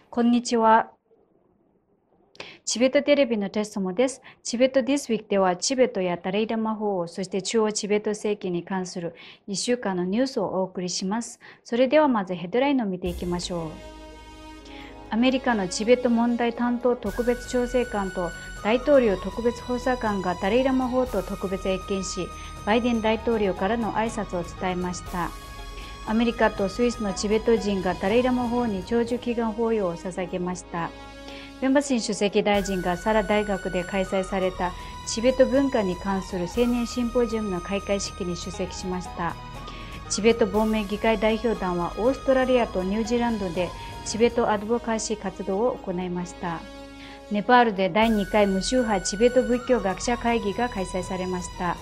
こんにちは。チベットテレビのテストもです。チベット This Week ではチベットやダレイラマ法王、そして中央チベット政権に関する1週間のニュースをお送りします。それではまずヘッドラインを見ていきましょう。アメリカのチベット問題担当特別調整官と大統領特別補佐官がダレイラマ法と特別謁見し、バイデン大統領からの挨拶を伝えました。アメリカとスイスのチベット人がダレイラマ法に長寿祈願法要を捧げました。ベンバシン主席大臣がサラ大学で開催されたチベット文化に関する青年シンポジウムの開会式に出席しました。チベット亡命議会代表団はオーストラリアとニュージーランドでチベットアドボカシー活動を行いました。ネパールで第2回無宗派チベット仏教学者会議が開催されました。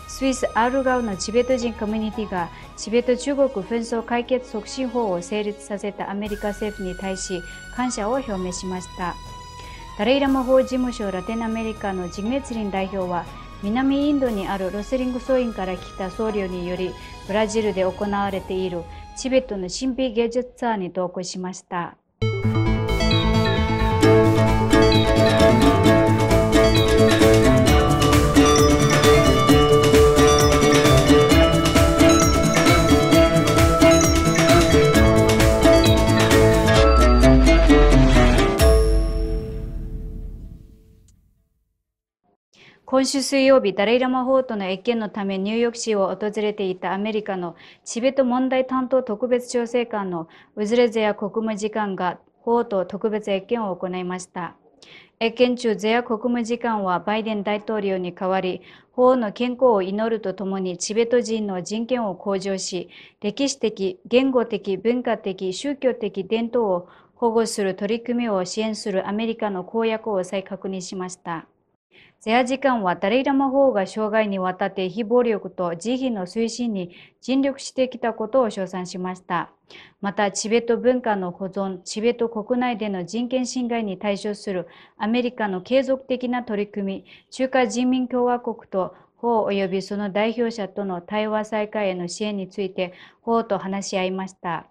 スイス・アールガウのチベット人コミュニティがチベット中国紛争解決促進法を成立させたアメリカ政府に対し感謝を表明しました。ダレイラマ法事務所ラテンアメリカのジグメツリン代表は、南インドにあるロスリング僧院から来た僧侶によりブラジルで行われているチベットの神秘芸術ツアーに同行しました。今週水曜日、ダレイラマ法との謁見のためニューヨーク市を訪れていたアメリカのチベット問題担当特別調整官のウズレゼヤ国務次官が法と特別謁見を行いました。謁見中、ゼヤ国務次官はバイデン大統領に代わり、法の健康を祈るとともにチベット人の人権を向上し、歴史的、言語的、文化的、宗教的伝統を保護する取り組みを支援するアメリカの公約を再確認しました。ゼヤ次官はダレイラマ法が生涯にわたって非暴力と慈悲の推進に尽力してきたことを称賛しました。また、チベット文化の保存、チベット国内での人権侵害に対処するアメリカの継続的な取り組み、中華人民共和国と法及びその代表者との対話再開への支援について法と話し合いました。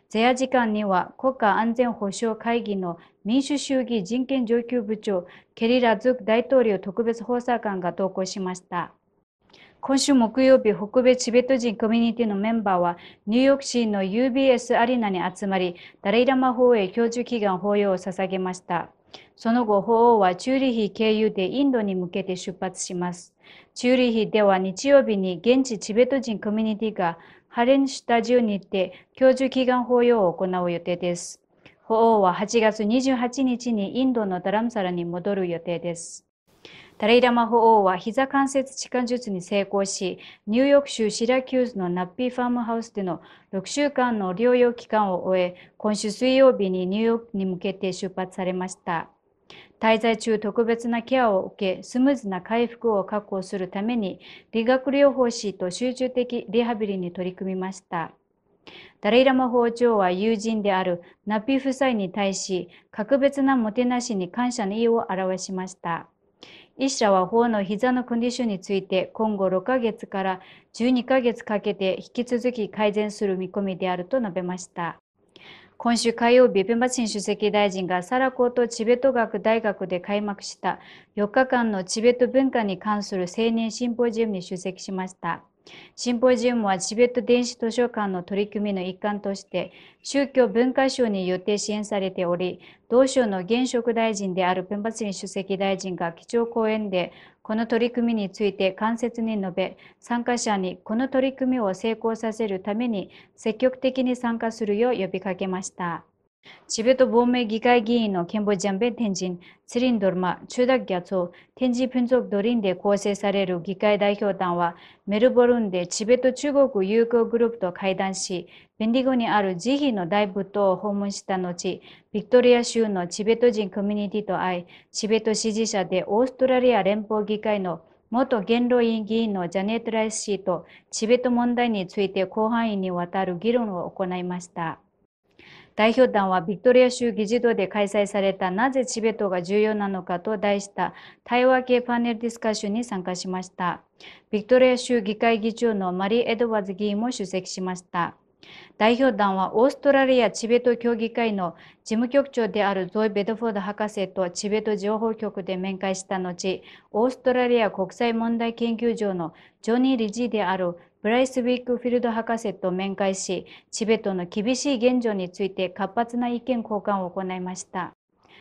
ゼヤ次官には国家安全保障会議の民主主義人権上級部長ケリラ・ズク大統領特別補佐官が同行しました。今週木曜日、北米チベット人コミュニティのメンバーはニューヨーク市の UBS アリーナに集まり、ダレイラマ法へ教授祈願法要を捧げました。その後、法王はチューリヒ経由でインドに向けて出発します。チューリヒでは日曜日に現地チベット人コミュニティがハレンスタジオにて教授祈願法要を行う予定です。法王は8月28日にインドのダラムサラに戻る予定です。ダレイラマ法王は膝関節置換術に成功し、ニューヨーク州シラキューズのナッピーファームハウスでの6週間の療養期間を終え、今週水曜日にニューヨークに向けて出発されました。滞在中、特別なケアを受け、スムーズな回復を確保するために、理学療法士と集中的リハビリに取り組みました。ダレイラマ法長は友人であるナピ夫妻に対し、格別なもてなしに感謝の意を表しました。医師らは法の膝のコンディションについて、今後6ヶ月から12ヶ月かけて引き続き改善する見込みであると述べました。今週火曜日、ペンバチン主席大臣がサラコートチベット学大学で開幕した4日間のチベット文化に関する青年シンポジウムに出席しました。シンポジウムはチベット電子図書館の取り組みの一環として宗教文化省によって支援されており、同省の現職大臣であるペンバチン主席大臣が基調講演でこの取り組みについて簡潔に述べ、参加者にこの取り組みを成功させるために積極的に参加するよう呼びかけました。チベット亡命議会議員のケンボジャンベ天神、ツリンドルマ、チュダギャツォ、天神プン族ドリンで構成される議会代表団は、メルボルンでチベット中国友好グループと会談し、ベンディゴにある慈悲の大仏塔を訪問した後、ビクトリア州のチベット人コミュニティと会い、チベット支持者でオーストラリア連邦議会の元元老院議員のジャネット・ライス氏とチベット問題について広範囲にわたる議論を行いました。代表団はビクトリア州議事堂で開催されたなぜチベットが重要なのかと題した対話系パネルディスカッションに参加しました。ビクトリア州議会議長のマリー・エドワーズ議員も出席しました。代表団はオーストラリアチベット協議会の事務局長であるゾイ・ベドフォード博士とチベット情報局で面会した後、オーストラリア国際問題研究所のジョニー理事であるブライス・ウィックフィールド博士と面会し、チベットの厳しい現状について活発な意見交換を行いました。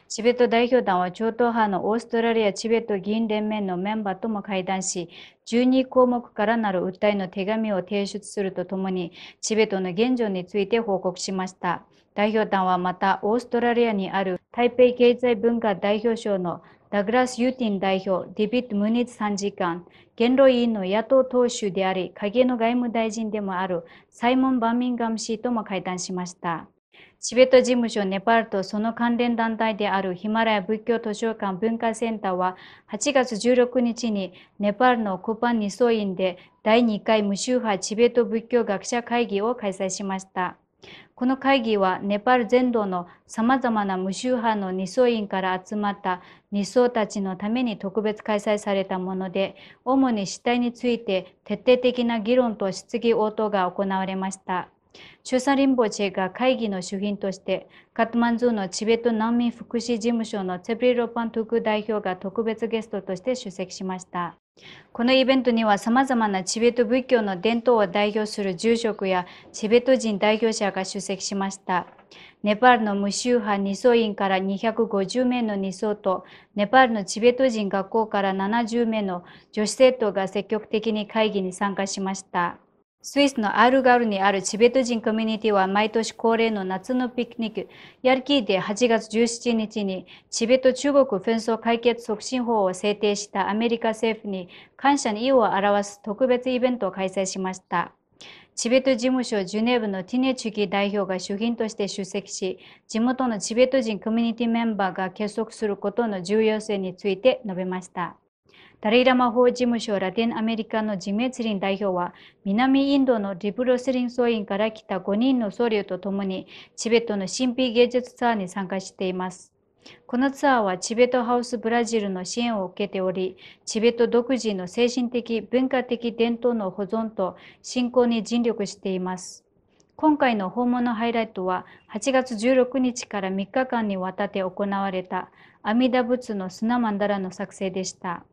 チベット代表団は超党派のオーストラリアチベット議員連盟のメンバーとも会談し、12項目からなる訴えの手紙を提出するとともに、チベットの現状について報告しました。代表団はまた、オーストラリアにある台北経済文化代表省のダグラス・ユーティン代表、ディビッド・ムニッツ参事官、元老院の野党党首であり、影の外務大臣でもあるサイモン・バーミンガム氏とも会談しました。チベット事務所ネパールとその関連団体であるヒマラヤ仏教図書館文化センターは8月16日にネパールのコパンニソ院で第2回無宗派チベット仏教学者会議を開催しました。この会議はネパール全土のさまざまな無宗派のニソ院から集まったニソたちのために特別開催されたもので、主に死体について徹底的な議論と質疑応答が行われました。チューサリンボチェが会議の主賓として、カトマンズのチベット難民福祉事務所のツェプリロパントゥク代表が特別ゲストとして出席しました。このイベントには様々なチベット仏教の伝統を代表する住職やチベット人代表者が出席しました。ネパールの無宗派ニソ院から250名のニソと、ネパールのチベット人学校から70名の女子生徒が積極的に会議に参加しました。スイスのアルガルにあるチベット人コミュニティは毎年恒例の夏のピクニック、ヤルキーで8月17日にチベット中国紛争解決促進法を制定したアメリカ政府に感謝の意を表す特別イベントを開催しました。チベット事務所ジュネーブのティネチュキ代表が主賓として出席し、地元のチベット人コミュニティメンバーが結束することの重要性について述べました。ダライラマ法事務所ラテンアメリカのジメツリン代表は、南インドのリブロスリン総員から来た5人の僧侶とともに、チベットの神秘芸術ツアーに参加しています。このツアーはチベットハウスブラジルの支援を受けており、チベット独自の精神的文化的伝統の保存と振興に尽力しています。今回の訪問のハイライトは、8月16日から3日間にわたって行われた阿弥陀仏の砂曼荼羅の作成でした。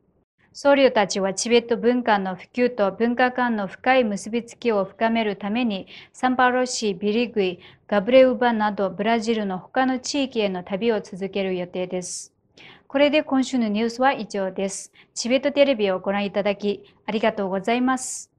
僧侶たちはチベット文化の普及と文化間の深い結びつきを深めるために、サンパウロ市、ビリグイ、ガブレウバなどブラジルの他の地域への旅を続ける予定です。これで今週のニュースは以上です。チベットテレビをご覧いただきありがとうございます。